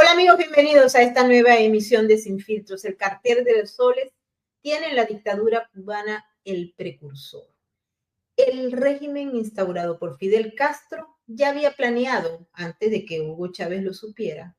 Hola amigos, bienvenidos a esta nueva emisión de Sin Filtros. El cartel de los soles tiene en la dictadura cubana el precursor. El régimen instaurado por Fidel Castro ya había planeado, antes de que Hugo Chávez lo supiera,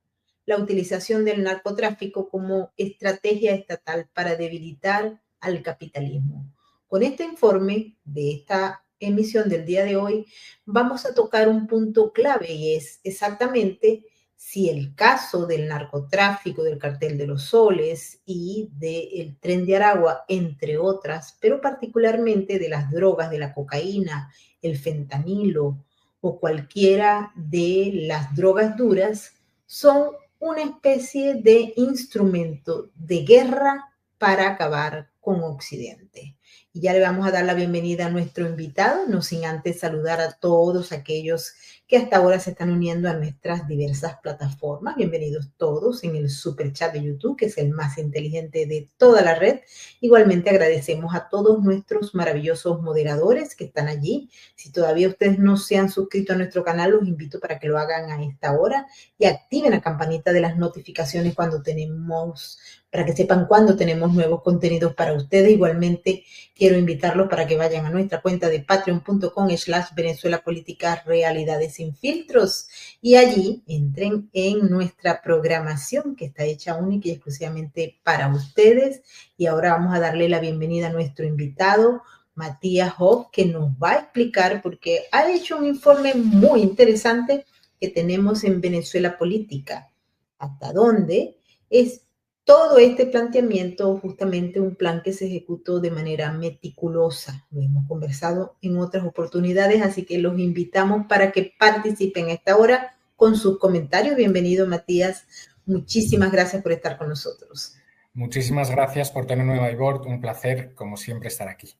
la utilización del narcotráfico como estrategia estatal para debilitar al capitalismo. Con este informe de esta emisión del día de hoy, vamos a tocar un punto clave y es exactamente si el caso del narcotráfico, del cartel de los soles y del tren de Aragua, entre otras, pero particularmente de las drogas, de la cocaína, el fentanilo o cualquiera de las drogas duras, son una especie de instrumento de guerra para acabar con Occidente. Y ya le vamos a dar la bienvenida a nuestro invitado, no sin antes saludar a todos aquellos que hasta ahora se están uniendo a nuestras diversas plataformas. Bienvenidos todos en el super chat de YouTube, que es el más inteligente de toda la red. Igualmente agradecemos a todos nuestros maravillosos moderadores que están allí. Si todavía ustedes no se han suscrito a nuestro canal, los invito para que lo hagan a esta hora y activen la campanita de las notificaciones para que sepan cuando tenemos nuevos contenidos para ustedes. Igualmente quiero invitarlos para que vayan a nuestra cuenta de patreon.com/Venezuela Política Realidades Sin Filtros y allí entren en nuestra programación que está hecha única y exclusivamente para ustedes. Y ahora vamos a darle la bienvenida a nuestro invitado, Matías Hoff, que nos va a explicar, porque ha hecho un informe muy interesante que tenemos en Venezuela Política, hasta dónde es todo este planteamiento justamente un plan que se ejecutó de manera meticulosa. Lo hemos conversado en otras oportunidades, así que los invitamos para que participen a esta hora con sus comentarios. Bienvenido, Matías. Muchísimas gracias por estar con nosotros. Muchísimas gracias por tenerme a bordo. Un placer, como siempre, estar aquí.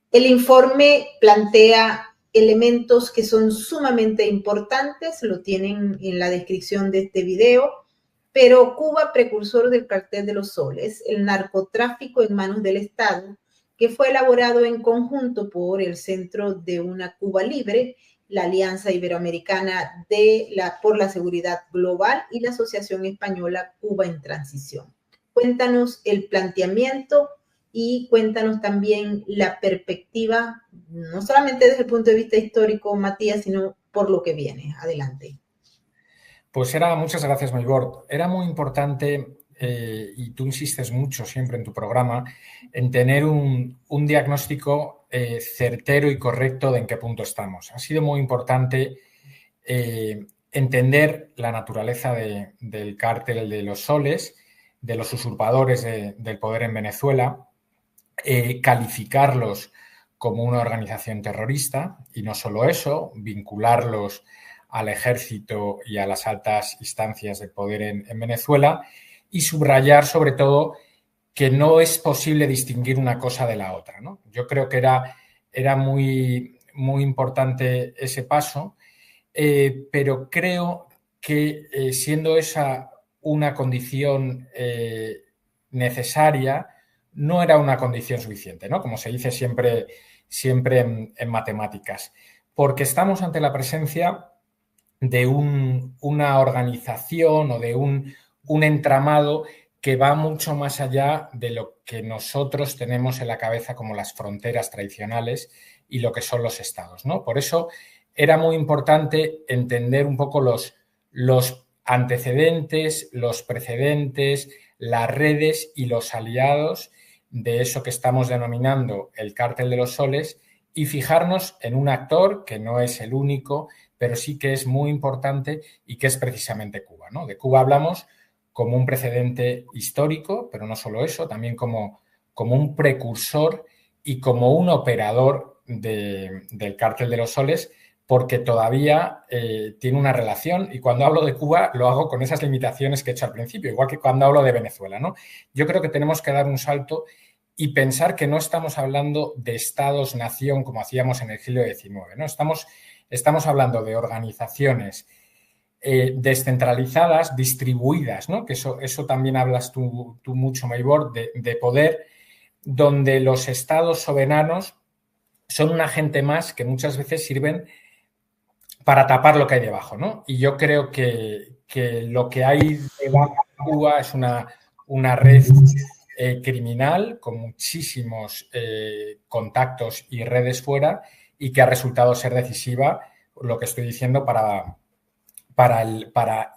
El informe plantea elementos que son sumamente importantes, lo tienen en la descripción de este video. Pero Cuba, precursor del cartel de los soles, el narcotráfico en manos del Estado, que fue elaborado en conjunto por el Centro de una Cuba Libre, la Alianza Iberoamericana por la Seguridad Global y la Asociación Española Cuba en Transición. Cuéntanos el planteamiento y cuéntanos también la perspectiva, no solamente desde el punto de vista histórico, Matías, sino por lo que viene. Adelante. Pues muchas gracias, Maybord. Era muy importante, y tú insistes mucho siempre en tu programa, en tener un diagnóstico certero y correcto de en qué punto estamos. Ha sido muy importante entender la naturaleza del cártel de los soles, de los usurpadores del poder en Venezuela, calificarlos como una organización terrorista y no solo eso, vincularlos al ejército y a las altas instancias de poder en Venezuela y subrayar sobre todo que no es posible distinguir una cosa de la otra, ¿no? Yo creo que era muy, muy importante ese paso, pero creo que siendo esa una condición necesaria, no era una condición suficiente, ¿no? Como se dice siempre en matemáticas, porque estamos ante la presencia de una organización o de un entramado que va mucho más allá de lo que nosotros tenemos en la cabeza como las fronteras tradicionales y lo que son los estados, ¿no? Por eso era muy importante entender un poco los antecedentes, los precedentes, las redes y los aliados de eso que estamos denominando el cártel de los soles y fijarnos en un actor que no es el único, pero sí que es muy importante y que es precisamente Cuba, ¿no? De Cuba hablamos como un precedente histórico, pero no solo eso, también como un precursor y como un operador del cártel de los soles, porque todavía tiene una relación, y cuando hablo de Cuba lo hago con esas limitaciones que he hecho al principio, igual que cuando hablo de Venezuela, ¿no? Yo creo que tenemos que dar un salto y pensar que no estamos hablando de estados-nación como hacíamos en el siglo XIX, ¿no? Estamos hablando de organizaciones descentralizadas, distribuidas, ¿no? Que eso también hablas tú mucho, Maybord, de poder, donde los estados soberanos son un agente más que muchas veces sirven para tapar lo que hay debajo, ¿no? Y yo creo que que lo que hay debajo de Cuba es una red criminal con muchísimos contactos y redes fuera y que ha resultado ser decisiva, lo que estoy diciendo, para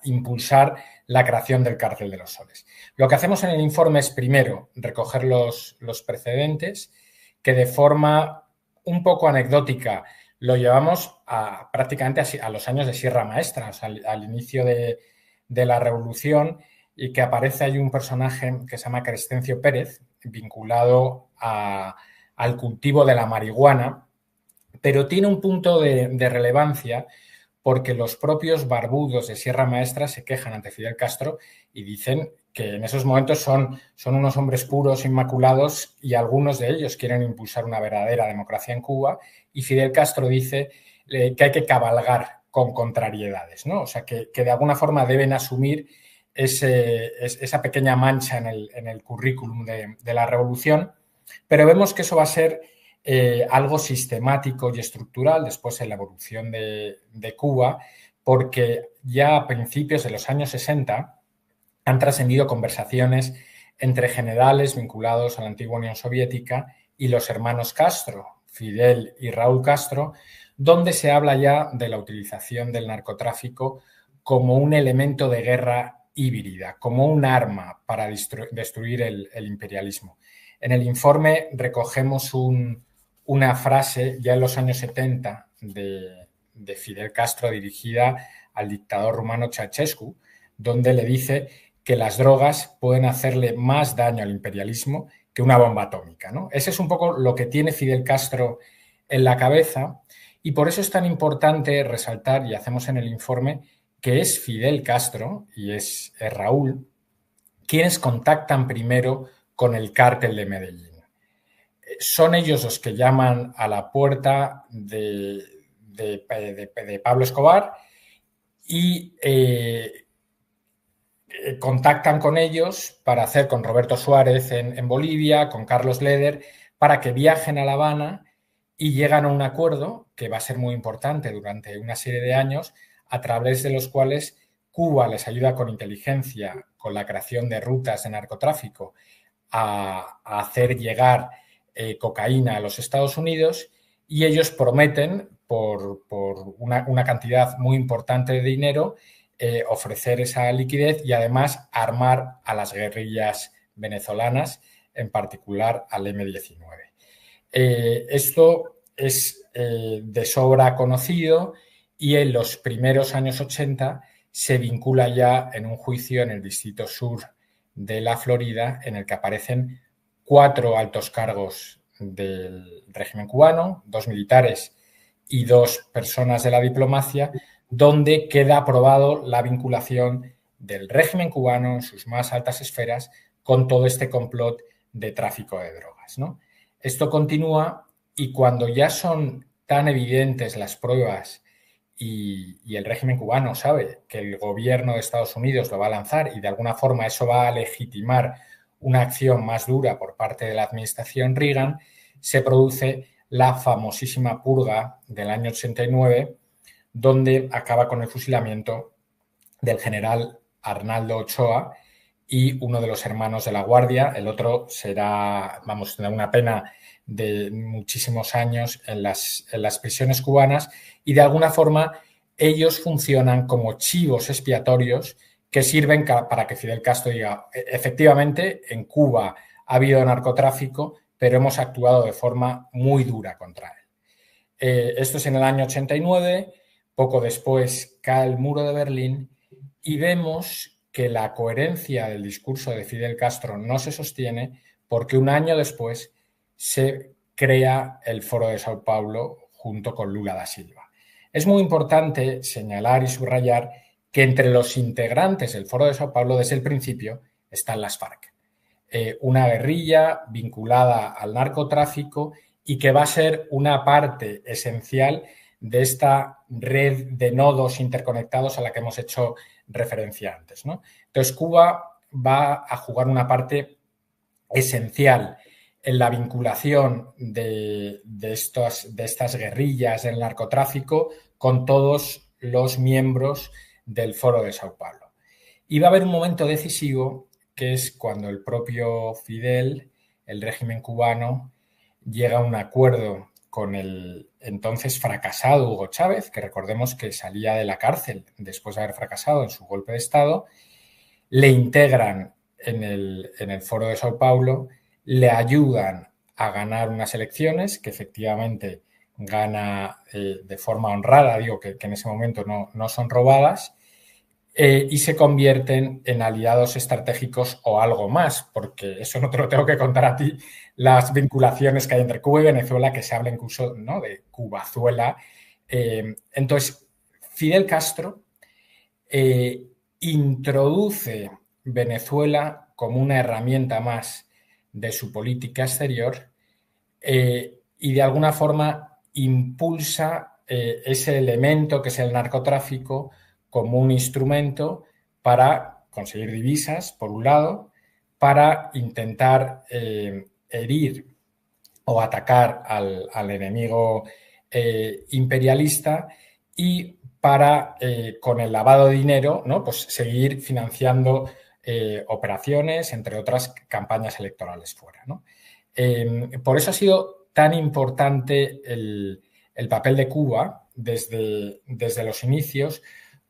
impulsar la creación del Cártel de los Soles. Lo que hacemos en el informe es, primero, recoger los precedentes, que de forma un poco anecdótica lo llevamos prácticamente a los años de Sierra Maestra, o sea, al inicio de la Revolución, y que aparece ahí un personaje que se llama Crescencio Pérez, vinculado al cultivo de la marihuana, pero tiene un punto de relevancia porque los propios barbudos de Sierra Maestra se quejan ante Fidel Castro y dicen que en esos momentos son unos hombres puros, inmaculados, y algunos de ellos quieren impulsar una verdadera democracia en Cuba, y Fidel Castro dice que hay que cabalgar con contrariedades, ¿no? O sea, que de alguna forma deben asumir esa pequeña mancha en el currículum de la revolución, pero vemos que eso va a ser algo sistemático y estructural después en la evolución de Cuba, porque ya a principios de los años 60 han trascendido conversaciones entre generales vinculados a la antigua Unión Soviética y los hermanos Castro, Fidel y Raúl Castro, donde se habla ya de la utilización del narcotráfico como un elemento de guerra híbrida, como un arma para destruir el imperialismo. En el informe recogemos una frase ya en los años 70 de Fidel Castro dirigida al dictador rumano Ceausescu, donde le dice que las drogas pueden hacerle más daño al imperialismo que una bomba atómica, ¿no? Ese es un poco lo que tiene Fidel Castro en la cabeza, y por eso es tan importante resaltar, y hacemos en el informe, que es Fidel Castro y es Raúl quienes contactan primero con el cártel de Medellín. Son ellos los que llaman a la puerta de Pablo Escobar y contactan con ellos para hacer con Roberto Suárez en Bolivia, con Carlos Leder, para que viajen a La Habana y llegan a un acuerdo que va a ser muy importante durante una serie de años, a través de los cuales Cuba les ayuda con inteligencia, con la creación de rutas de narcotráfico, a hacer llegar cocaína a los Estados Unidos, y ellos prometen, por una cantidad muy importante de dinero, ofrecer esa liquidez y además armar a las guerrillas venezolanas, en particular al M-19. Esto es de sobra conocido, y en los primeros años 80 se vincula ya en un juicio en el Distrito Sur de la Florida, en el que aparecen 4 altos cargos del régimen cubano, 2 militares y 2 personas de la diplomacia, donde queda aprobado la vinculación del régimen cubano en sus más altas esferas con todo este complot de tráfico de drogas, ¿no? Esto continúa, y cuando ya son tan evidentes las pruebas y el régimen cubano sabe que el gobierno de Estados Unidos lo va a lanzar, y de alguna forma eso va a legitimar una acción más dura por parte de la administración Reagan, se produce la famosísima purga del año 89, donde acaba con el fusilamiento del general Arnaldo Ochoa y uno de los hermanos de la Guardia. El otro tendrá una pena de muchísimos años en las prisiones cubanas, y de alguna forma ellos funcionan como chivos expiatorios que sirven para que Fidel Castro diga: efectivamente, en Cuba ha habido narcotráfico, pero hemos actuado de forma muy dura contra él. Esto es en el año 89, poco después cae el muro de Berlín, y vemos que la coherencia del discurso de Fidel Castro no se sostiene, porque un año después se crea el Foro de Sao Paulo junto con Lula da Silva. Es muy importante señalar y subrayar que entre los integrantes del Foro de Sao Paulo desde el principio están las FARC, una guerrilla vinculada al narcotráfico y que va a ser una parte esencial de esta red de nodos interconectados a la que hemos hecho referencia antes, ¿no? Entonces, Cuba va a jugar una parte esencial en la vinculación de estas guerrillas del narcotráfico con todos los miembros del Foro de Sao Paulo. Y va a haber un momento decisivo, que es cuando el propio Fidel, el régimen cubano, llega a un acuerdo con el entonces fracasado Hugo Chávez, que recordemos que salía de la cárcel después de haber fracasado en su golpe de Estado, le integran en el Foro de Sao Paulo, le ayudan a ganar unas elecciones que efectivamente gana de forma honrada, digo que en ese momento no son robadas, y se convierten en aliados estratégicos o algo más, porque eso no te lo tengo que contar a ti, las vinculaciones que hay entre Cuba y Venezuela, que se habla incluso, ¿no?, de Cubazuela. Entonces, Fidel Castro introduce Venezuela como una herramienta más de su política exterior y de alguna forma impulsa ese elemento que es el narcotráfico como un instrumento para conseguir divisas, por un lado, para intentar herir o atacar al enemigo imperialista y para, con el lavado de dinero, ¿no?, pues seguir financiando operaciones, entre otras campañas electorales fuera, ¿no? Por eso ha sido tan importante el papel de Cuba desde los inicios,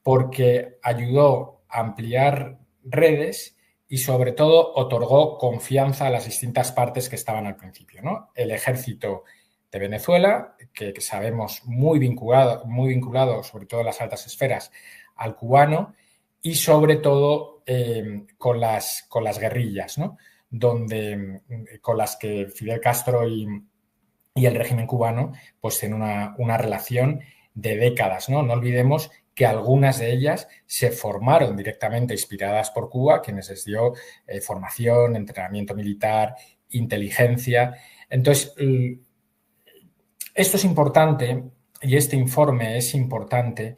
porque ayudó a ampliar redes y sobre todo otorgó confianza a las distintas partes que estaban al principio, ¿no? El ejército de Venezuela, que sabemos muy vinculado, sobre todo en las altas esferas, al cubano, y sobre todo con las guerrillas, ¿no?, con las que Fidel Castro y el régimen cubano pues tienen una relación de décadas, ¿no? No olvidemos que algunas de ellas se formaron directamente inspiradas por Cuba, quienes les dio formación, entrenamiento militar, inteligencia. Entonces, esto es importante y este informe es importante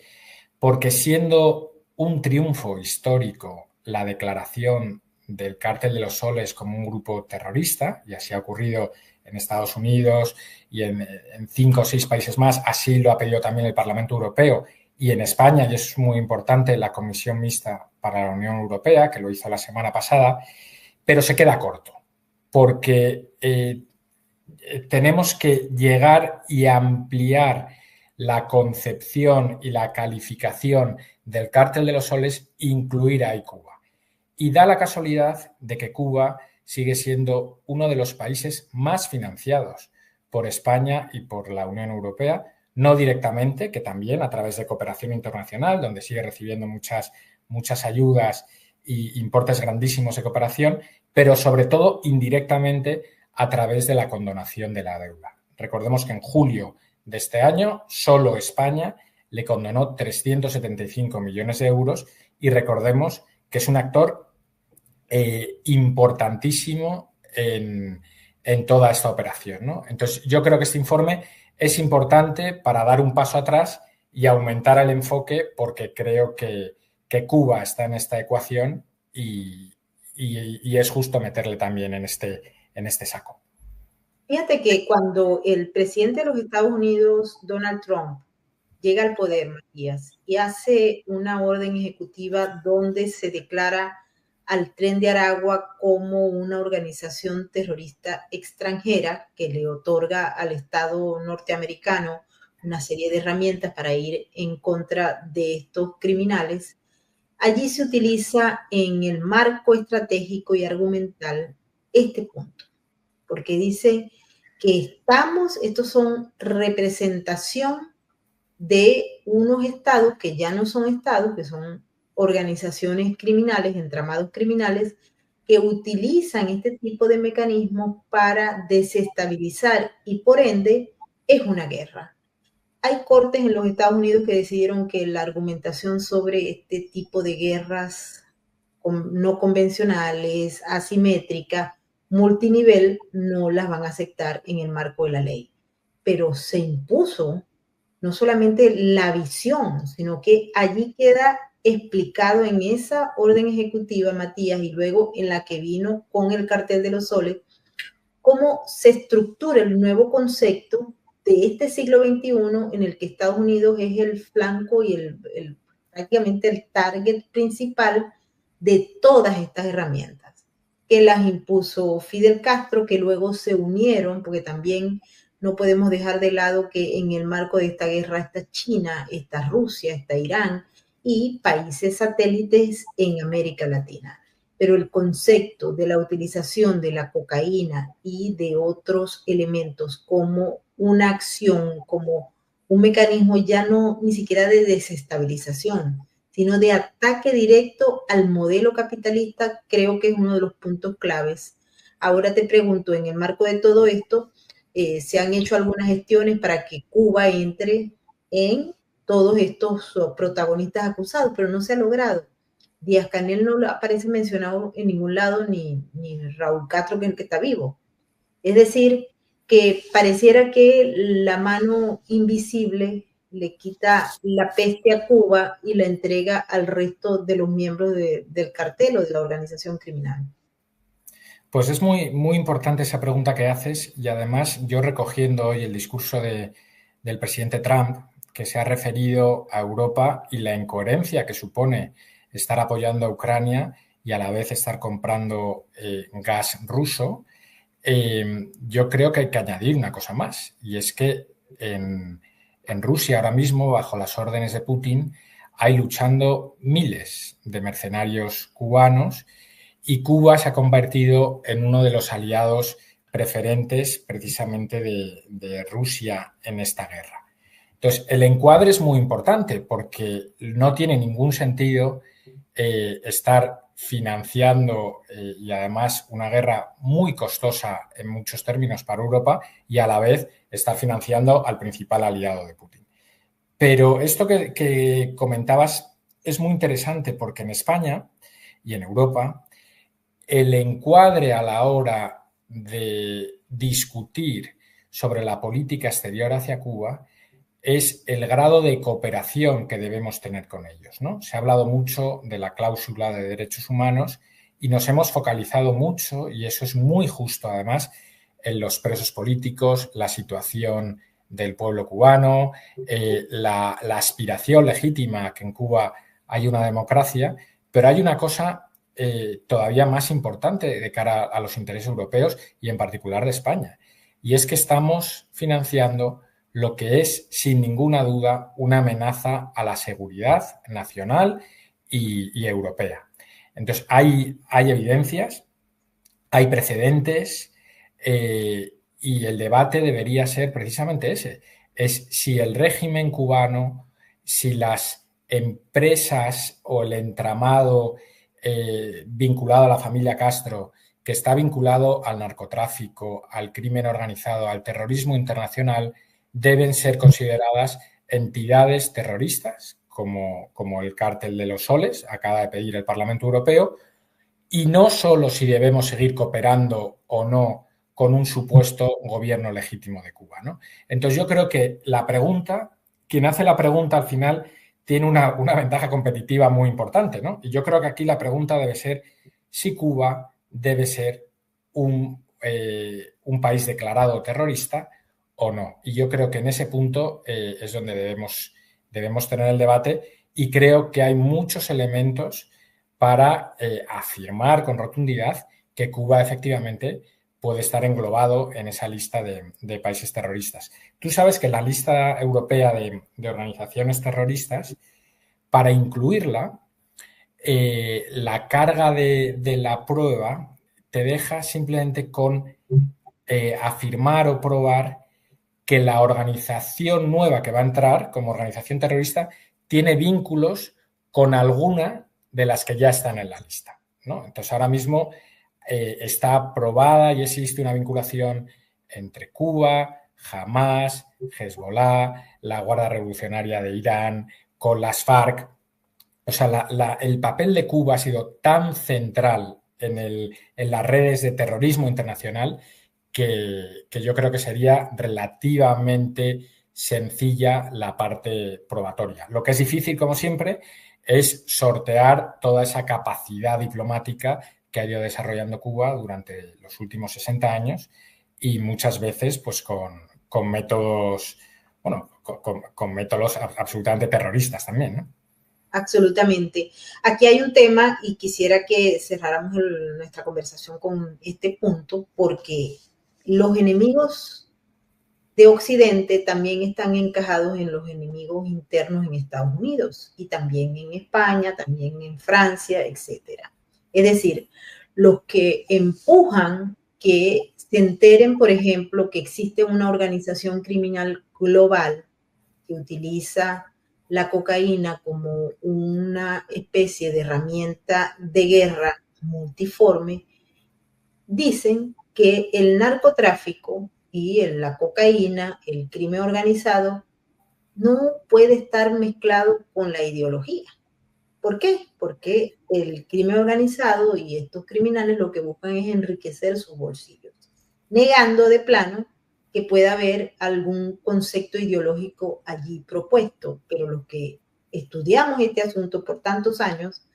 porque, siendo un triunfo histórico la declaración del Cártel de los Soles como un grupo terrorista, y así ha ocurrido en Estados Unidos y en 5 o 6 países más, así lo ha pedido también el Parlamento Europeo, y en España, y eso es muy importante, la Comisión Mixta para la Unión Europea, que lo hizo la semana pasada, pero se queda corto, porque tenemos que llegar y ampliar la concepción y la calificación del Cártel de los Soles, incluir a Cuba. Y da la casualidad de que Cuba sigue siendo uno de los países más financiados por España y por la Unión Europea, no directamente, que también a través de cooperación internacional, donde sigue recibiendo muchas ayudas y importes grandísimos de cooperación, pero sobre todo indirectamente a través de la condonación de la deuda. Recordemos que en julio de este año solo España le condonó 375 millones de euros y recordemos que es un actor importantísimo en toda esta operación, ¿no? Entonces, yo creo que este informe es importante para dar un paso atrás y aumentar el enfoque, porque creo que Cuba está en esta ecuación y es justo meterle también en este saco. Fíjate que cuando el presidente de los Estados Unidos, Donald Trump, llega al poder, Matías, y hace una orden ejecutiva donde se declara al Tren de Aragua como una organización terrorista extranjera que le otorga al Estado norteamericano una serie de herramientas para ir en contra de estos criminales, allí se utiliza en el marco estratégico y argumental este punto, porque dice que estos son representación de unos estados que ya no son estados, que son organizaciones criminales, entramados criminales, que utilizan este tipo de mecanismos para desestabilizar y por ende es una guerra. Hay cortes en los Estados Unidos que decidieron que la argumentación sobre este tipo de guerras no convencionales, asimétricas, multinivel, no las van a aceptar en el marco de la ley. Pero se impuso no solamente la visión, sino que allí queda explicado en esa orden ejecutiva, Matías, y luego en la que vino con el Cartel de los Soles, cómo se estructura el nuevo concepto de este siglo XXI en el que Estados Unidos es el flanco y prácticamente el target principal de todas estas herramientas que las impuso Fidel Castro, que luego se unieron, porque también no podemos dejar de lado que en el marco de esta guerra está China, está Rusia, está Irán y países satélites en América Latina. Pero el concepto de la utilización de la cocaína y de otros elementos como una acción, como un mecanismo ya no ni siquiera de desestabilización, sino de ataque directo al modelo capitalista, creo que es uno de los puntos claves. Ahora te pregunto, en el marco de todo esto, se han hecho algunas gestiones para que Cuba entre en todos estos protagonistas acusados, pero no se ha logrado. Díaz-Canel no aparece mencionado en ningún lado, ni Raúl Castro, que está vivo. Es decir, que pareciera que la mano invisible le quita la peste a Cuba y la entrega al resto de los miembros del cartel o de la organización criminal. Pues es muy, muy importante esa pregunta que haces y además yo recogiendo hoy el discurso del presidente Trump, que se ha referido a Europa y la incoherencia que supone estar apoyando a Ucrania y a la vez estar comprando gas ruso, yo creo que hay que añadir una cosa más, y es que en Rusia ahora mismo, bajo las órdenes de Putin, hay luchando miles de mercenarios cubanos y Cuba se ha convertido en uno de los aliados preferentes precisamente de Rusia en esta guerra. Entonces, el encuadre es muy importante porque no tiene ningún sentido estar financiando y además una guerra muy costosa en muchos términos para Europa y a la vez estar financiando al principal aliado de Putin. Pero esto que comentabas es muy interesante porque en España y en Europa el encuadre a la hora de discutir sobre la política exterior hacia Cuba es el grado de cooperación que debemos tener con ellos, ¿no? Se ha hablado mucho de la cláusula de derechos humanos y nos hemos focalizado mucho, y eso es muy justo además, en los presos políticos, la situación del pueblo cubano, la aspiración legítima a que en Cuba hay una democracia, pero hay una cosa todavía más importante de cara a los intereses europeos y en particular de España, y es que estamos financiando lo que es, sin ninguna duda, una amenaza a la seguridad nacional y europea. Entonces, hay evidencias, hay precedentes y el debate debería ser precisamente ese. Es si el régimen cubano, si las empresas o el entramado vinculado a la familia Castro, que está vinculado al narcotráfico, al crimen organizado, al terrorismo internacional, deben ser consideradas entidades terroristas, como el cártel de los soles, acaba de pedir el Parlamento Europeo, y no solo si debemos seguir cooperando o no con un supuesto gobierno legítimo de Cuba, ¿no? Entonces yo creo que la pregunta, quien hace la pregunta al final tiene una ventaja competitiva muy importante, ¿no? Y yo creo que aquí la pregunta debe ser si Cuba debe ser un país declarado terrorista o no. Y yo creo que en ese punto es donde debemos tener el debate y creo que hay muchos elementos para afirmar con rotundidad que Cuba efectivamente puede estar englobado en esa lista de países terroristas. Tú sabes que la lista europea de organizaciones terroristas, para incluirla, la carga de la prueba te deja simplemente con afirmar o probar que la organización nueva que va a entrar como organización terrorista tiene vínculos con alguna de las que ya están en la lista, ¿no? Entonces, ahora mismo está probada y existe una vinculación entre Cuba, Hamás, Hezbollah, la Guardia Revolucionaria de Irán, con las FARC. O sea, el papel de Cuba ha sido tan central en las redes de terrorismo internacional que yo creo que sería relativamente sencilla la parte probatoria. Lo que es difícil, como siempre, es sortear toda esa capacidad diplomática que ha ido desarrollando Cuba durante los últimos 60 años y muchas veces pues con métodos, bueno, con métodos absolutamente terroristas también, ¿no? absolutamente. Aquí hay un tema y quisiera que cerráramos nuestra conversación con este punto, porque los enemigos de Occidente también están encajados en los enemigos internos en Estados Unidos y también en España, también en Francia, etcétera. Es decir, los que empujan que se enteren, por ejemplo, que existe una organización criminal global que utiliza la cocaína como una especie de herramienta de guerra multiforme, dicen que el narcotráfico y la cocaína, el crimen organizado, no puede estar mezclado con la ideología. ¿Por qué? Porque el crimen organizado y estos criminales lo que buscan es enriquecer sus bolsillos, negando de plano que pueda haber algún concepto ideológico allí propuesto. Pero los que estudiamos este asunto por tantos años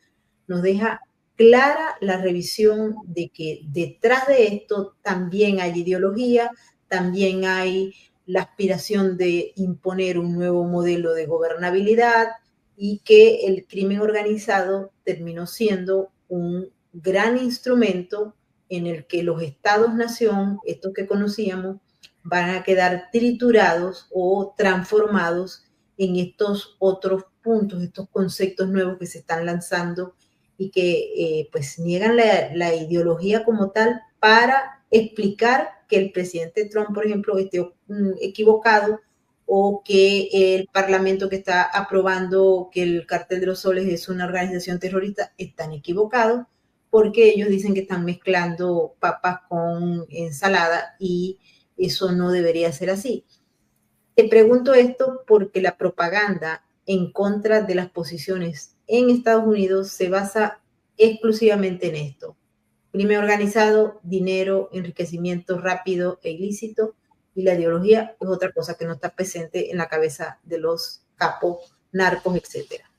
nos deja clara la revisión de que detrás de esto también hay ideología, también hay la aspiración de imponer un nuevo modelo de gobernabilidad y que el crimen organizado terminó siendo un gran instrumento en el que los estados-nación, estos que conocíamos, van a quedar triturados o transformados en estos otros puntos, estos conceptos nuevos que se están lanzando y que pues niegan la ideología como tal para explicar que el presidente Trump, por ejemplo, esté equivocado o que el parlamento que está aprobando que el Cartel de los Soles es una organización terrorista están equivocados porque ellos dicen que están mezclando papas con ensalada y eso no debería ser así. Te pregunto esto porque la propaganda en contra de las posiciones en Estados Unidos se basa exclusivamente en esto. Crimen organizado, dinero, enriquecimiento rápido e ilícito, y la ideología es otra cosa que no está presente en la cabeza de los capos, narcos, etcétera.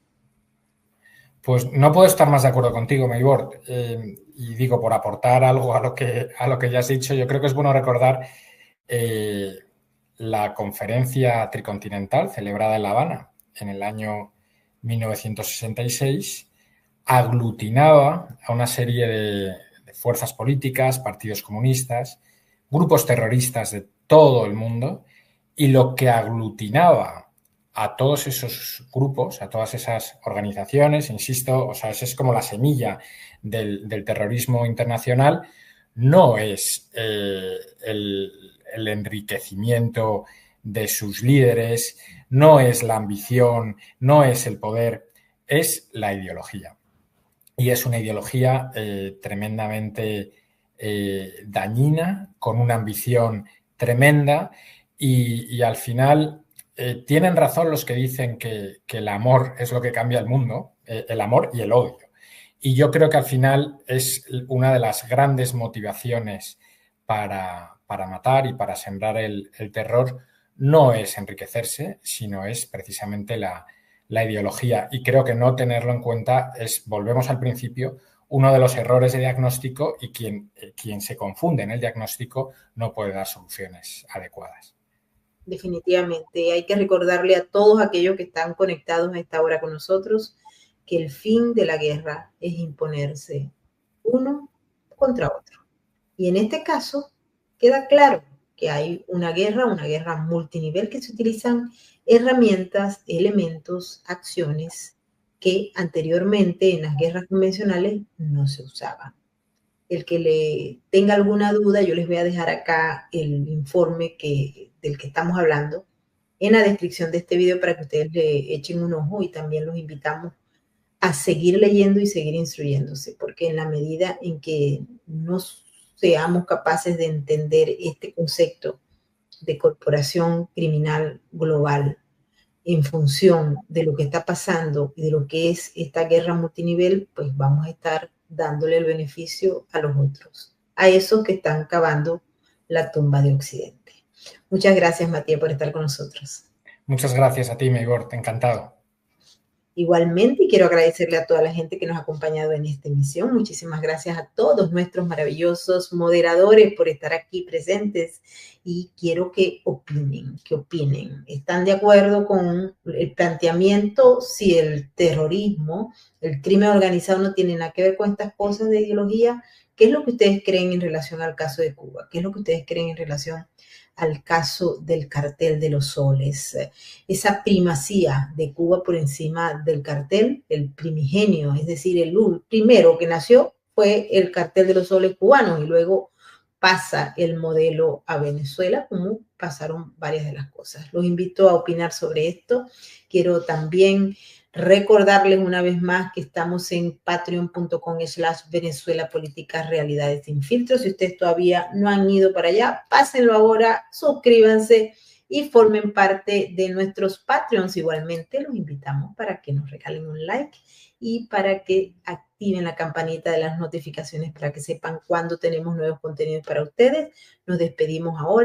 Pues no puedo estar más de acuerdo contigo, Maybord. Y digo, por aportar algo a lo que ya has dicho, yo creo que es bueno recordar la conferencia tricontinental celebrada en La Habana en el año 1966, aglutinaba a una serie de fuerzas políticas, partidos comunistas, grupos terroristas de todo el mundo, y lo que aglutinaba a todos esos grupos, a todas esas organizaciones, insisto, o sea, es como la semilla del terrorismo internacional, no es el enriquecimiento de sus líderes, no es la ambición, no es el poder, es la ideología. Y es una ideología tremendamente dañina, con una ambición tremenda y al final tienen razón los que dicen que el amor es lo que cambia el mundo, el amor y el odio. Y yo creo que al final es una de las grandes motivaciones para matar y para sembrar el terror, no es enriquecerse, sino es precisamente la ideología. Y creo que no tenerlo en cuenta es, volvemos al principio, uno de los errores de diagnóstico y quien se confunde en el diagnóstico no puede dar soluciones adecuadas. Definitivamente, hay que recordarle a todos aquellos que están conectados a esta hora con nosotros que el fin de la guerra es imponerse uno contra otro. Y en este caso queda claro que hay una guerra multinivel, que se utilizan herramientas, elementos, acciones que anteriormente en las guerras convencionales no se usaban. El que le tenga alguna duda, yo les voy a dejar acá el informe del que estamos hablando en la descripción de este video para que ustedes le echen un ojo, y también los invitamos a seguir leyendo y seguir instruyéndose, porque en la medida en que no seamos capaces de entender este concepto de corporación criminal global en función de lo que está pasando y de lo que es esta guerra multinivel, pues vamos a estar dándole el beneficio a los otros, a esos que están cavando la tumba de Occidente. Muchas gracias, Matías, por estar con nosotros. Muchas gracias a ti, Maybord, encantado. Igualmente, y quiero agradecerle a toda la gente que nos ha acompañado en esta emisión. Muchísimas gracias a todos nuestros maravillosos moderadores por estar aquí presentes y quiero que opinen. ¿Están de acuerdo con el planteamiento si el terrorismo, el crimen organizado no tiene nada que ver con estas cosas de ideología? ¿Qué es lo que ustedes creen en relación al caso de Cuba? ¿Qué es lo que ustedes creen en relación al caso del cartel de los soles? Esa primacía de Cuba por encima del cartel, el primigenio, es decir, el primero que nació fue el cartel de los soles cubanos y luego pasa el modelo a Venezuela, como pasaron varias de las cosas. Los invito a opinar sobre esto. Quiero también recordarles una vez más que estamos en patreon.com/Venezuela Políticas Realidades sin filtros. Si ustedes todavía no han ido para allá, pásenlo ahora, suscríbanse y formen parte de nuestros Patreons. Igualmente los invitamos para que nos regalen un like y para que activen la campanita de las notificaciones para que sepan cuando tenemos nuevos contenidos para ustedes. Nos despedimos ahora.